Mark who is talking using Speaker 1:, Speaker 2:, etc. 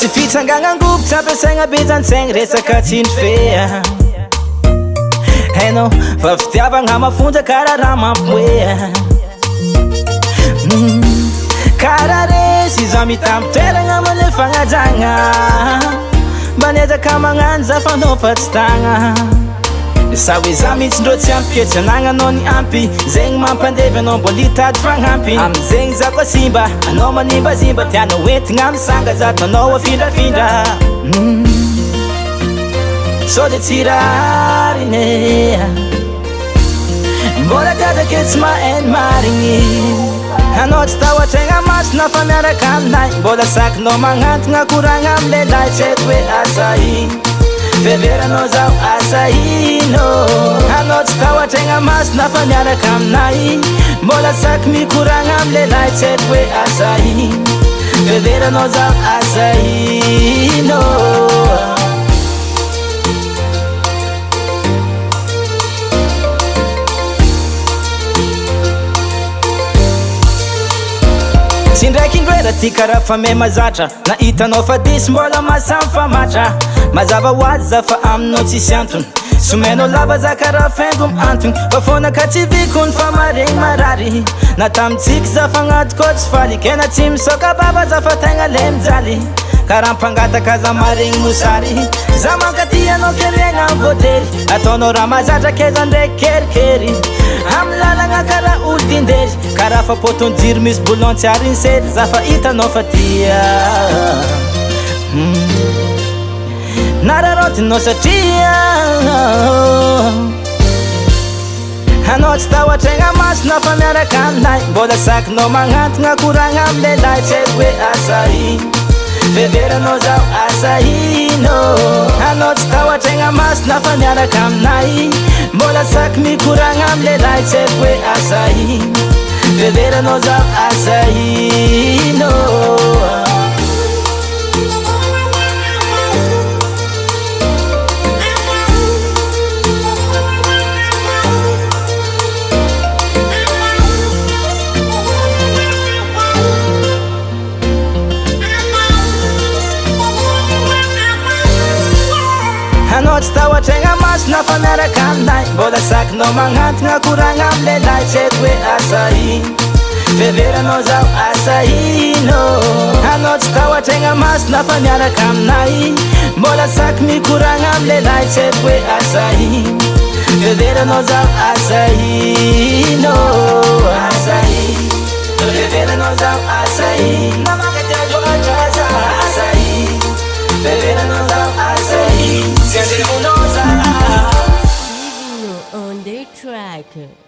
Speaker 1: Tsy fitsangagnan-govo tsy ampiasaigna bezan-tsaigny resaka tsindry hainao fa fitiavagna mafonja karaha raha mampimoe karaha resy izaho mitamby toeragna mane fagnajagna mba niezaka magnano za fa anao fa tsy tagna sa hoe za mihitsy ndrô tsy ampiketsy anagna anao ny ampy zegny mampandevy anao mbô litady fagnampy amizegny za koa simba anao manimbazimba tianao entigna amisanga za tanao afindrafindra sao de tsy rarine mbola tiazake tsy mahainy marigny anao tsy tahoatraigna masina fa miaraka aminay mbola sakinao magnantogna koragna amy lehilahy tsy haiko hoe asa ino fiheveranao zaho asa ino anao tsy tahoatraigna masina fa miaraka aminay mbola saky mikoragna amy lehilahy tsy haiko hoe asa ino fiheveranao zaho asa ino Tsy ndraiky indroera ty karaha fa me mazatra nahitanao fa disy mbola masamy fa matra mazava hoazy za fa aminao tsisy antony somenao lava za karaha faingo miantony fa fona ka tsy vikony fa maregny marary na tamitsika za fa agnaty koa tsy faly kena tsy misoka baba za fa tegna le mijaly karaha mpangataka za maregny mosary za mankaty anao keregna votery ataonao raha mazatra keza ndraiky kerikery amy lalagna karaha olo dindery karaha fa poton jiro misy boulon tsy ary sery za fa hitanao fa tia nararotinao satria anao tsy tahoatraigna masina fa miaraka aminay mbola sakinao magnantogna koragna amy lehilahy tsy haiko hoe asa ino fiheveranao zaho asa ino anao tsy tahoatraigna masina fa miaraka aminay mbola saky mikoragna amy lehilahy tsy haiko hoe asa ino fiheveranao zaho asa ino anao tsy tahoatraigna masina fa miaraka aminay mbola sakinao magnantogna koragna amy lehilahy tsy haiko hoe asa ino fiheveranao zaho asa ino anao tsy tahoatraigna masina fa miaraka aminay mbola saky mikoragna amy lehilahy tsy haiko hoe asa ino fiheveranao zaho asa ino asa ino fiheveranao zaho asa ino namakatyandro atraza asa ino fiheveranao zaho asa ino
Speaker 2: On the track.